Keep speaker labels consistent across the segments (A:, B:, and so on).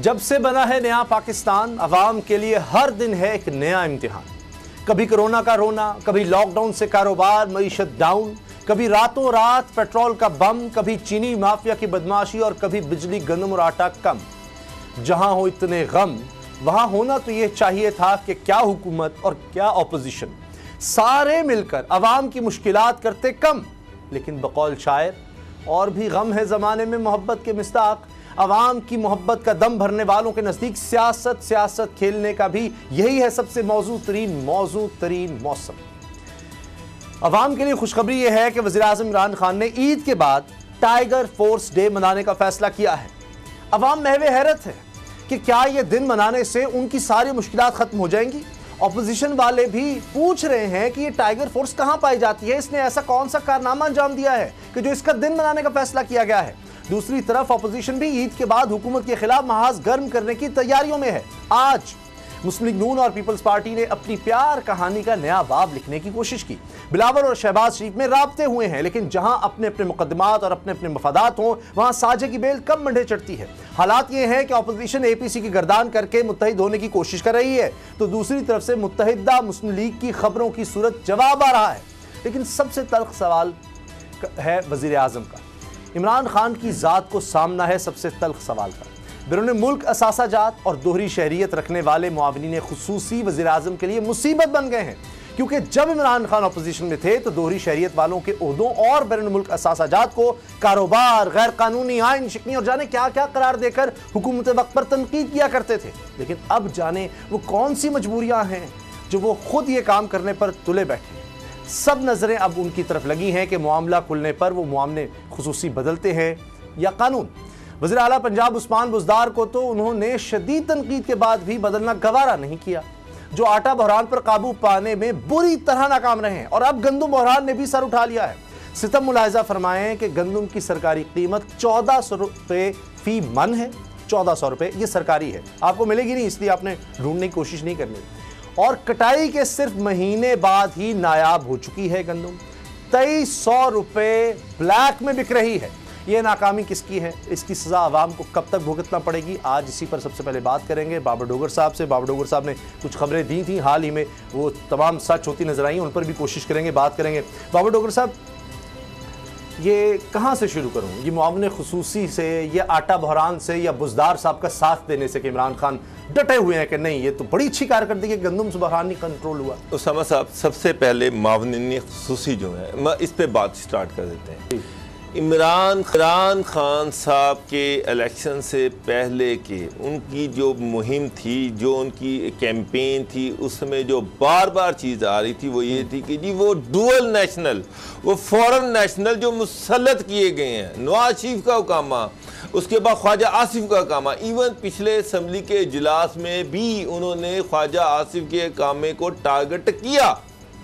A: जब से बना है नया पाकिस्तान, अवाम के लिए हर दिन है एक नया इम्तिहान। कभी कोरोना का रोना, कभी लॉकडाउन से कारोबार मईशत डाउन, कभी रातों रात पेट्रोल का बम, कभी चीनी माफिया की बदमाशी और कभी बिजली, गंदम और आटा कम। जहां हो इतने गम, वहां होना तो यह चाहिए था कि क्या हुकूमत और क्या ऑपोजिशन सारे मिलकर अवाम की मुश्किलात करते कम। लेकिन बकौल शायर, और भी गम है ज़माने में मोहब्बत के मिस्ताक। अवाम की मोहब्बत का दम भरने वालों के नज़दीक सियासत खेलने का भी यही है सबसे मौजू तरीन मौसम। अवाम के लिए खुशखबरी यह है कि वज़ीर-ए-आज़म इमरान खान ने ईद के बाद टाइगर फोर्स डे मनाने का फैसला किया है। अवाम महवे हैरत है कि क्या यह दिन मनाने से उनकी सारी मुश्किलात खत्म हो जाएंगी। ऑपोजिशन वाले भी पूछ रहे हैं कि ये टाइगर फोर्स कहां पाई जाती है, इसने ऐसा कौन सा कारनामा अंजाम दिया है कि जो इसका दिन मनाने का फैसला किया गया है। दूसरी तरफ ऑपोजिशन भी ईद के बाद हुकूमत के खिलाफ महाज गर्म करने की तैयारियों में है। आज मुस्लिम लीग नून और पीपल्स पार्टी ने अपनी प्यार कहानी का नया बाब लिखने की कोशिश की। बिलावल और शहबाज शरीफ में राब्ते हुए हैं, लेकिन जहां अपने अपने मुकदमात और अपने अपने मफादात हों, वहां साझे की बेल कम मंडे चढ़ती है। हालात ये हैं कि ऑपोजिशन एपीसी की गर्दान करके मुत्तहिद होने की कोशिश कर रही है, तो दूसरी तरफ से मुत्तहिदा मुस्लिम लीग की खबरों की सूरत जवाब आ रहा है। लेकिन सबसे तल्ख सवाल है वजीर आजम का। इमरान खान की ज़ात को सामना है सबसे तल्ख सवाल का। बैरून मुल्क असासाजात और दोहरी शहरियत रखने वाले मुआविनीन खुसूसी वज़ीर आज़म के लिए मुसीबत बन गए हैं, क्योंकि जब इमरान खान अपोजिशन में थे तो दोहरी शहरियत वालों के ओहदों और बैरून मुल्क असासाजात को कारोबार, गैर कानूनी, आइन शिकनी और जाने क्या क्या करार देकर हुकूमत वक्त पर तनकीद किया करते थे। लेकिन अब जाने वो कौन सी मजबूरियाँ हैं जो वो खुद ये काम करने पर तुले बैठे। सब नज़रें अब उनकी तरफ लगी हैं कि मामला खुलने पर वो मुआमले खुसूसी बदलते हैं या कानून। वज़ीर आला पंजाब उस्मान बुज़दार को तो उन्होंने शदीद तनकीद के बाद भी बदलना गवारा नहीं किया, जो आटा बहरान पर काबू पाने में बुरी तरह नाकाम रहे हैं। और अब गंदम बहरान ने भी सर उठा लिया है। सितम मुलाहिजा फरमाएं कि गंदम की सरकारी कीमत 1400 रुपये फी मन है। 1400 रुपये ये सरकारी है, आपको मिलेगी नहीं, इसलिए आपने ढूंढने की कोशिश नहीं करनी। और कटाई के सिर्फ महीने बाद ही नायाब हो चुकी है गंदम। 2300 रुपये ब्लैक में बिक रही है। ये नाकामी किसकी है, इसकी सज़ा आवाम को कब तक भुगतना पड़ेगी, आज इसी पर सबसे पहले बात करेंगे बाबर डोगर साहब से। बाबर डोगर साहब ने कुछ खबरें दी थी हाल ही में, वो तमाम सच होती नजर आई, उन पर भी कोशिश करेंगे, बात करेंगे। बाबर डोगर साहब, ये कहाँ से शुरू करूँ, ये मुआवने खुसूसी से, ये आटा बहरान से, या बुज़दार साहब का साथ देने से कि इमरान खान डटे हुए हैं कि नहीं ये तो बड़ी अच्छी कारकर्दगी गंदम से बहरानी कंट्रोल हुआ।
B: उसामा साहब, सबसे पहले मुआवनीन खुसूसी जो है, इस पर बात स्टार्ट कर देते हैं। इमरान खान साहब के इलेक्शन से पहले के उनकी जो मुहिम थी, जो उनकी कैंपेन थी, उसमें जो बार बार चीज़ आ रही थी वो ये थी कि जी वो डुअल नेशनल, वो फॉरेन नेशनल जो मुसल्लत किए गए हैं, नवाज शरीफ का हुकामा, उसके बाद ख्वाजा आसिफ का कामा। इवन पिछले असम्बली के इजलास में भी उन्होंने ख्वाजा आसिफ के कामे को टारगेट किया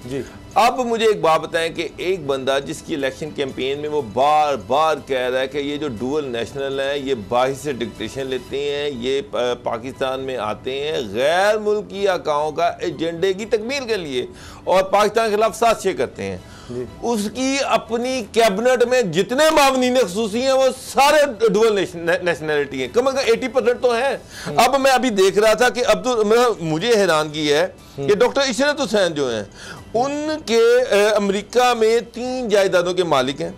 B: जी। अब मुझे एक बात बताएं कि एक बंदा जिसकी इलेक्शन कैंपेन में वो बार बार कह रहा है कि ये जो डुअल नेशनल हैं, ये बाहर से डिक्टेशन लेते हैं, ये पाकिस्तान में आते हैं गैर मुल्की अकाओं का एजेंडे की तकमील के लिए और पाकिस्तान के खिलाफ साजिशें करते हैं, उसकी अपनी कैबिनेट में जितने मावनीन खुसूसी हैं वो सारे डुअल नेशनलिटी हैं, कम से कम 80% तो हैं। अब मैं अभी देख रहा था कि मुझे हैरानगी है कि डॉक्टर इशरत हुसैन जो हैं, उनके अमेरिका में 3 जायदादों के मालिक हैं,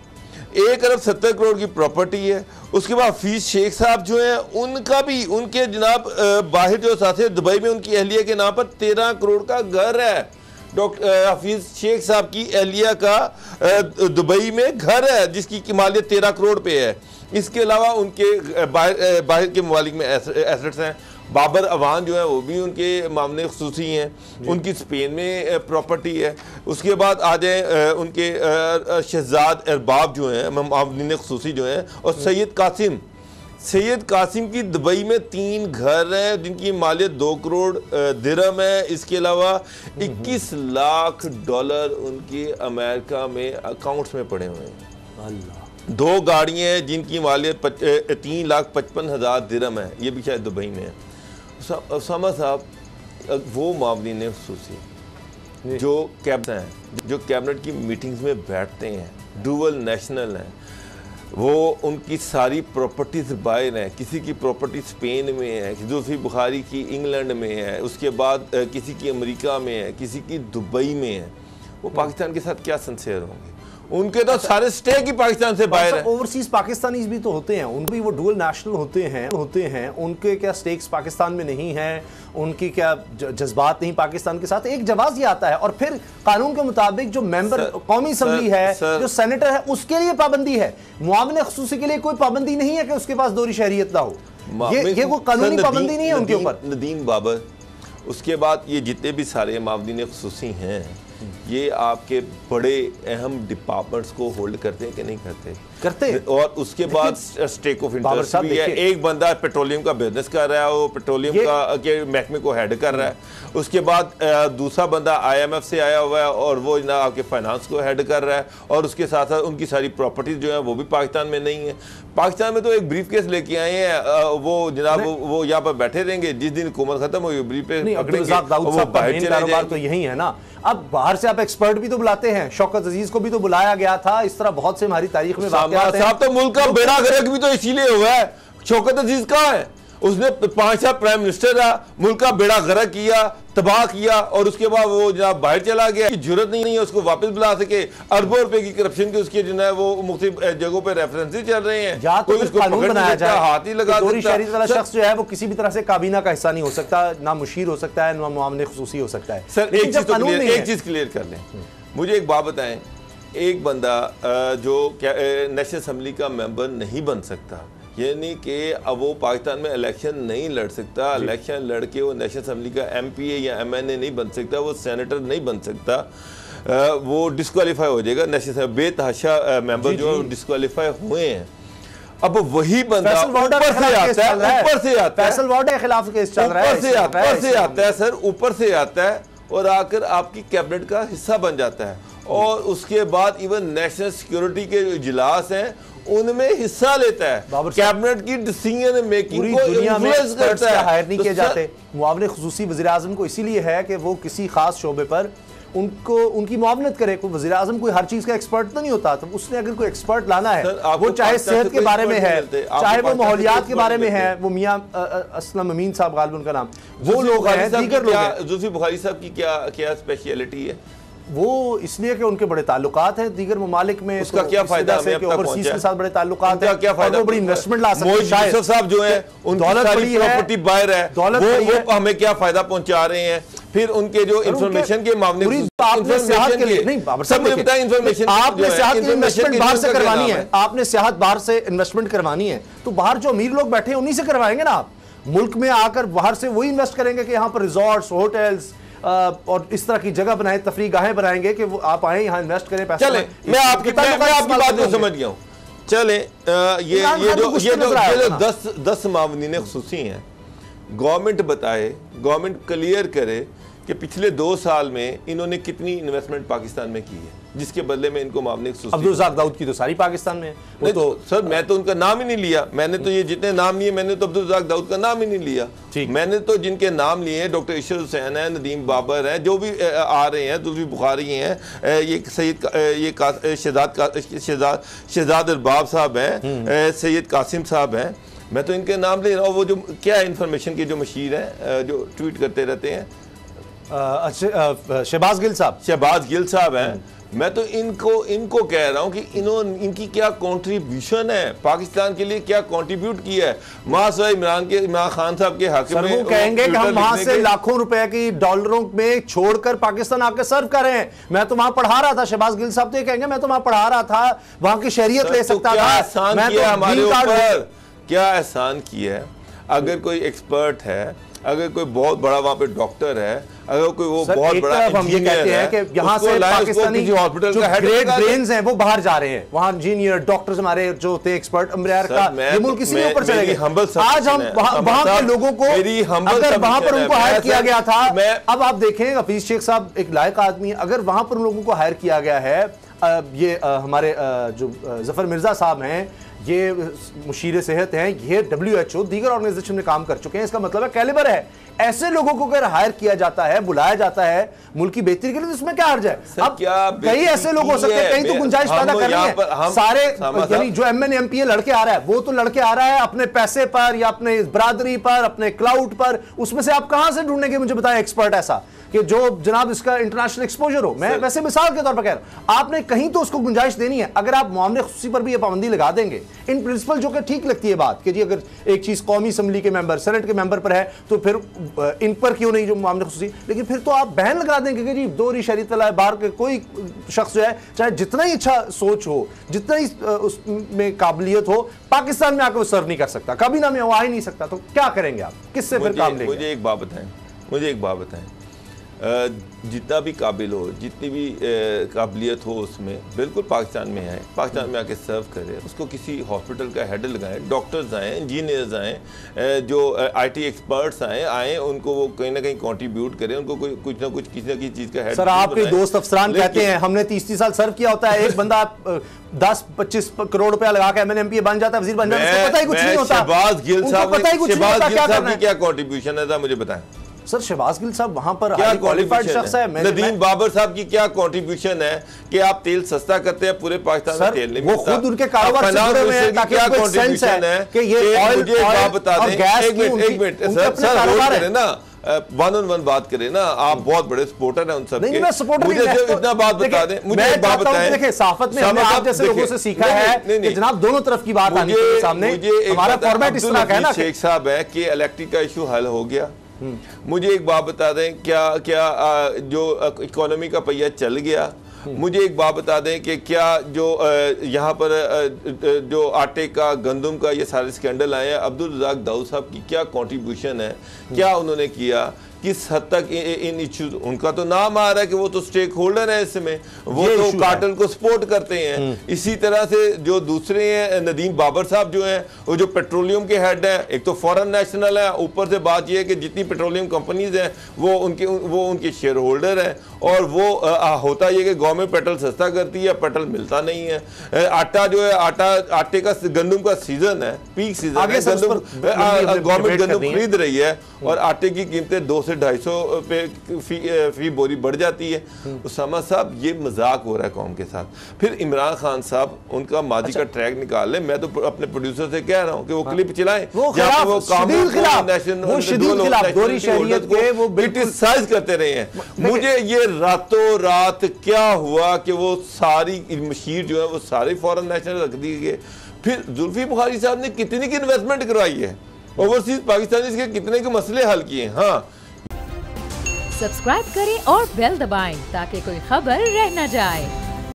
B: 1 अरब 70 करोड़ की प्रॉपर्टी है। उसके बाद हफीज शेख साहब जो हैं, उनका भी, उनके जनाब बाहर जो साथ है दुबई में उनकी अहलिया के नाम पर 13 करोड़ का घर है। डॉक्टर हफीज शेख साहब की अहलिया का दुबई में घर है जिसकी मालियत 13 करोड़ पे है। इसके अलावा उनके बाहर के ममालिक में एसेट्स हैं। बाबर अवान जो है वो भी उनके मामले खुसूसी हैं, उनकी स्पेन में प्रॉपर्टी है। उसके बाद आ जाए उनके शहजाद अरबाब जो हैं, मामले खुसूसी जो हैं, और सैयद कासिम की दुबई में 3 घर हैं जिनकी मालियत 2 करोड़ दिरहम है। इसके अलावा 21 लाख डॉलर उनके अमेरिका में अकाउंट्स में पड़े हुए हैं। 2 गाड़ियाँ हैं जिनकी मालियत 3,55,000 दिरहम है, ये भी शायद दुबई में है। उसामा साहब, वो मामलीन खुसूसी जो कैबिनेट हैं, जो कैबिनेट की मीटिंग्स में बैठते हैं, डुअल नेशनल हैं, वो उनकी सारी प्रॉपर्टीज़ बाहर हैं, किसी की प्रॉपर्टी स्पेन में है, जुल्फिकार बुखारी की इंग्लैंड में है, उसके बाद किसी की अमेरिका में है, किसी की दुबई में है। वो पाकिस्तान के साथ क्या सिंसियर होंगे? उनके तो सारे स्टेक ही पाकिस्तान से बाहर है।
A: ओवरसीज पाकिस्तानीज भी तो होते हैं, उनके भी वो डुअल नेशनल होते हैं, उनके क्या स्टेक्स पाकिस्तान में नहीं है, उनकी क्या जज्बात नहीं पाकिस्तान के साथ? एक जवाब ये आता है। और फिर कानून के मुताबिक जो मेंबर कौमी असम्बली है, जो सेनेटर है, उसके लिए पाबंदी है। मुआविन खुसूसी के लिए कोई पाबंदी नहीं है कि उसके पास दोहरी शहरियत ना हो। ये कोई कानूनी पाबंदी नहीं है उनके ऊपर।
B: नदीम बाबर, उसके बाद ये जितने भी सारे मुआविन खुसूसी हैं, ये आपके बड़े अहम डिपार्टमेंट्स को होल्ड करते हैं कि नहीं करते? और उसके बाद स्टेक ऑफ इंटरेस्ट भी है। एक बंदा पेट्रोलियम का बिजनेस कर रहा है, वो पेट्रोलियम का के महकमे को हेड कर रहा है। उसके बाद दूसरा बंदा IMF से आया हुआ है और वो ना आपके फाइनेंस को हेड कर रहा है, और उसके साथ साथ उनकी सारी प्रॉपर्टीज जो है वो भी पाकिस्तान में नहीं है। पाकिस्तान में तो एक ब्रीफ केस लेके आए हैं, वो जनाब वो यहाँ पर बैठे रहेंगे, जिस दिन हुकूमत खत्म होगी ब्रीफ
A: तो यही है ना। अब बाहर से आप एक्सपर्ट भी तो बुलाते हैं, शौकत अजीज को भी तो बुलाया गया था, इस तरह बहुत से हमारी तारीख में
B: साहब तो मुल्क का बेड़ा गर्क भी तो इसीलिए हुआ है। शौकत अजीज कहाँ है? उसने 5 साल प्राइम मिनिस्टर रहा, मुल्क का बेड़ा गर्क किया, तबाह किया, और उसके बाद वो जनाब बाहर चला गया। जरूरत नहीं है उसको वापस बुला सके। अरबों रुपए की करप्शन के उसके जो है वो मुख्तलिफ जगहों पे रेफरेंसेस चल रहे हैं।
A: या तो उसको कानून बनाया जाए,
B: हाथ ही लगा
A: शहरी वाला शख्स जो है वो किसी भी तरह से काबीना का हिस्सा नहीं हो सकता, ना मुशीर हो सकता है, ना मुआविन खुसूसी हो सकता है।
B: सर एक चीज क्लियर कर लें, मुझे एक बात बताएं, एक बंदा जो नेशनल असम्बली का मेंबर नहीं बन सकता, यानी कि अब वो पाकिस्तान में इलेक्शन नहीं लड़ सकता, इलेक्शन लड़के वो नेशनल असम्बली का MPA या MNA नहीं बन सकता, वो सेनेटर नहीं बन सकता, वो डिस्क्वालीफाई हो जाएगा। नेशनल बेतहाशा मेंबर जो डिस्क्वालीफाई हुए हैं, अब वही बंदा ऊपर से आता है, ऊपर से आता है, सर ऊपर से आता है और आकर आपकी कैबिनेट का हिस्सा बन जाता है, और उसके बाद इवन नेशनल सिक्योरिटी के जो इजलास हैं उनमें हिस्सा लेता है, कैबिनेट की डिसीजन मेकिंग को इन्फ्लुएंस करता है।
A: हायर नहीं किए जाते मुआविन खुसूसी वज़ीर आज़म को, इसीलिए है कि वो किसी खास शोबे पर उनको उनकी मुआवनत करे। कोई वज़ीर आज़म कोई हर चीज़ का एक्सपर्ट तो नहीं होता, तो उसने अगर कोई एक्सपर्ट लाना है, वो चाहे सेहत के बारे में है, चाहे वो माहौलियात के बारे में है, वो मियाँ असलम अमीन साहब गालिब उनका नाम, वो लोग हैं, दीगर लोग हैं।
B: जुल्फिकार बुखारी साहब की क्या स्पेशलिटी है?
A: वो इसलिए कि उनके बड़े ताल्लुकात हैं दीगर ममालिक में,
B: उसका क्या फायदा है?
A: ओवरसीज के साथ बड़े ताल्लुकात हैं, क्या फायदा? वो बड़ी इन्वेस्टमेंट ला सकते हैं।
B: शायद साहब जो है उनकी सारी प्रॉपर्टी बाहर है, वो हमें क्या फायदा पहुंचा रहे हैं? फिर उनके जो इंफॉर्मेशन के मामले में
A: आपने सेहत के लिए नहीं सब मुझे बताया, इंफॉर्मेशन आपने सेहत की इन्वेस्टमेंट बाहर से करवानी है, आपने सेहत बाहर से इन्वेस्टमेंट करवानी है, तो बाहर जो अमीर लोग बैठे हैं उन्हीं से करवाएंगे ना आप। मुल्क में आकर बाहर से वही इन्वेस्ट करेंगे कि यहाँ पर रिजॉर्ट्स, होटल्स और इस तरह की जगह बनाए, तफरीह गाहें बनाएंगे कि वो आप आए यहाँ इन्वेस्ट करें पैसे।
B: चले मैं आपकी बात को समझ गया हूँ। चले ये जो 10 मुआविनीन खुसूसी हैं, गवर्नमेंट बताए, गवर्नमेंट क्लियर करे कि पिछले 2 साल में इन्होंने कितनी इन्वेस्टमेंट पाकिस्तान में की है, जिसके बदले में इनको मामले
A: अब्दुल रज़ाक दाऊद की तो सारी पाकिस्तान में है।
B: तो सर मैं तो उनका नाम ही नहीं लिया, मैंने तो ये जितने नाम लिए मैंने तो अब्दुल रज़ाक दाऊद का नाम ही नहीं लिया। मैंने तो जिनके नाम लिए हैं, डॉक्टर इशरत हुसैन है, नदीम बाबर है, जो भी आ रहे हैं, जुल्फिकार बुखारी हैं, ये शहजाद अरबाब साहब हैं, सैयद कासिम साहब हैं, मैं तो इनके नाम ले रहा हूँ। वो जो क्या इन्फॉर्मेशन के जो मशीर हैं, जो ट्वीट करते रहते हैं,
A: शहबाज
B: गिल साहब हैं, मैं तो इनको कह रहा हूं कि इनकी क्या कंट्रीब्यूशन है पाकिस्तान के लिए, क्या कंट्रीब्यूट किया है। इमरान खान साहब के हक में
A: वो कहेंगे कि हम वहां से लाखों रुपए की डॉलरों में छोड़कर पाकिस्तान आके सर्व कर रहे हैं। मैं तो वहां पढ़ा रहा था, शहबाज गिल साहब तो ये कहेंगे मैं तो वहां पढ़ा रहा था, वहां की शहरियत ले सकता था।
B: मैं तो हमारे ऊपर क्या एहसान किया है? अगर कोई एक्सपर्ट है, अगर कोई बहुत बड़ा वहां पे डॉक्टर है, अगर कोई वो बहुत बड़ा
A: हम ये कहते हैं कि यहाँ से पाकिस्तानी हॉस्पिटल का ग्रेट ब्रेन्स हैं वो बाहर जा रहे हैं, वहाँ इंजीनियर डॉक्टर्स हमारे जो थे एक्सपर्ट, अमेरिका ये मुल्क इसी ऊपर चलेंगे। आज हम वहाँ के लोगों को अगर वहाँ पर उनको हायर किया गया था, अब आप देखें हफीज शेख साहब एक लायक आदमी है, अगर वहाँ पर उन लोगों को हायर किया गया है, ये हमारे जो जफर मिर्जा साहब हैं ये मुशीर सेहत हैं, ये WHO दीगर ऑर्गेनाइजेशन में काम कर चुके हैं, इसका मतलब है कैलिबर है। ऐसे लोगों को अगर हायर किया जाता है, बुलाया जाता है मुल्क की बेहतरी के लिए, तो इसमें क्या हर्ज है? अब कई ऐसे लोग हो सकते हैं, कहीं तो गुंजाइश पैदा कर रहे हैं। सारे यानी जो MN MP लड़के आ रहा है, वो तो लड़के आ रहा है अपने पैसे पर या अपने बरादरी पर, अपने क्लाउड पर। उसमें से आप कहां से ढूंढेंगे, मुझे बताएं एक्सपर्ट ऐसा कि जो जनाब इसका इंटरनेशनल एक्सपोजर हो। मैं वैसे मिसाल के तौर पर कह रहा हूं, आपने कहीं तो उसको गुंजाइश देनी है। अगर आप मामले खुसूसी पर भी ये पाबंदी लगा देंगे इन प्रिंसिपल, जो कि ठीक लगती है बात कि जी अगर एक चीज कौमी असम्बली के मेंबर, सेनेट के मेंबर पर है तो फिर इन पर क्यों नहीं जो मामले खुसूसी, लेकिन फिर तो आप बैन लगा देंगे कि जी दोहरी शरीयत वाला बाहर के कोई शख्स जो है, चाहे जितना ही अच्छा सोच हो, जितना ही उसमें काबिलियत हो, पाकिस्तान में आकर वो सर्व नहीं कर सकता, कभी ना में वो आ ही नहीं सकता। तो क्या करेंगे आप, किससे फिर काम लेंगे?
B: मुझे एक बात बताएं, जितना भी काबिल हो, जितनी भी काबिलियत हो उसमें, बिल्कुल पाकिस्तान में आए, पाकिस्तान में आके सर्व करें, उसको किसी हॉस्पिटल का हेड लगाएं, डॉक्टर्स आएँ, इंजीनियर्स आएँ, जो IT एक्सपर्ट्स आएँ, उनको वो कहीं ना कहीं कंट्रीब्यूट करें, उनको कुछ ना कुछ किसी ना किसी चीज़ का हेड।
A: सर आपके दोस्त अफसरान कहते हैं हमने 30 साल सर्व किया होता है, एक बंदा 10-25 करोड़ रुपया लगा के MN MP बन जाता है, वजीर बन जाता है, उसको पता ही कुछ नहीं होता।
B: शहबाज गिल साहब की क्या कॉन्ट्रीब्यूशन है, मुझे बताएं।
A: सर शहबाज गिल साहब वहां पर क्या क्वालिफाइड शख्स है।
B: नदीम बाबर साहब की क्या कंट्रीब्यूशन है कि आप तेल सस्ता करते हैं, पूरे पाकिस्तान में तेल नहीं मिलता।
A: वो खुद उनके कारोबार से जुड़े हुए हैं, ताकि आपको एक सेंस है कि ये ऑयल
B: बता दें। एक मिनट सर होल्ड करें ना, 1-on-1 बात करें ना, आप बहुत बड़े सपोर्टर हैं उन सब के। मुझे सिर्फ इतना बात बता दें, मुझे एक बात बताएं।
A: देखिए साफत में हमने आप जैसे लोगों से सीखा है कि जनाब दोनों तरफ की बात आनी चाहिए सामने। हमारा फॉर्मेट इस तरह का है ना,
B: शेख साहब है कि इलेक्ट्रिक का इशू हल हो गया। मुझे एक बात बता दें, क्या जो इकोनॉमी का पहिया चल गया? मुझे एक बात बता दें कि क्या जो यहाँ पर जो आटे का, गंदम का ये सारे स्कैंडल आए हैं, अब्दुल रज़ाक दाऊद साहब की क्या कंट्रीब्यूशन है, क्या उन्होंने किया, किस हद तक इन इश्यूज, उनका तो नाम आ रहा है कि वो तो स्टेक होल्डर है इसमें, वो तो कार्टेल को सपोर्ट करते हैं। इसी तरह से जो दूसरे हैं, नदीम बाबर साहब जो हैं, वो जो पेट्रोलियम के हेड हैं, एक तो फॉरेन नेशनल है, ऊपर से बात ये है कि जितनी पेट्रोलियम कंपनीज हैं वो उनके शेयर होल्डर हैं, और वो होता ये कि गवर्नमेंट पेट्रोल सस्ता करती है, पेट्रोल मिलता नहीं है। आटा जो है, आटे का, गंदम का सीजन है, पीक सीजन है, गवर्नमेंट गंदम खरीद रही है और आटे की कीमतें 200 से 250 पे फी बोरी बढ़ जाती है। उसामा साहब ये मजाक हो रहा है कौम के साथ। फिर इमरान खान साहब उनका माजी का ट्रैक निकाल ले, मैं तो अपने प्रोड्यूसर से कह रहा हूँ कि वो क्लिप चलाएं, क्रिटिसाइज करते रहे हैं। मुझे ये रातों रात क्या हुआ कि वो सारी मशीर जो है वो सारी फॉरेन नेशनल रख दी गई। फिर जुल्फी बुखारी साहब ने कितनी की इन्वेस्टमेंट करवाई है, ओवरसीज पाकिस्तानी के कितने के मसले हल किए। हाँ,
C: सब्सक्राइब करें और बेल दबाएं ताकि कोई खबर रह न जाए।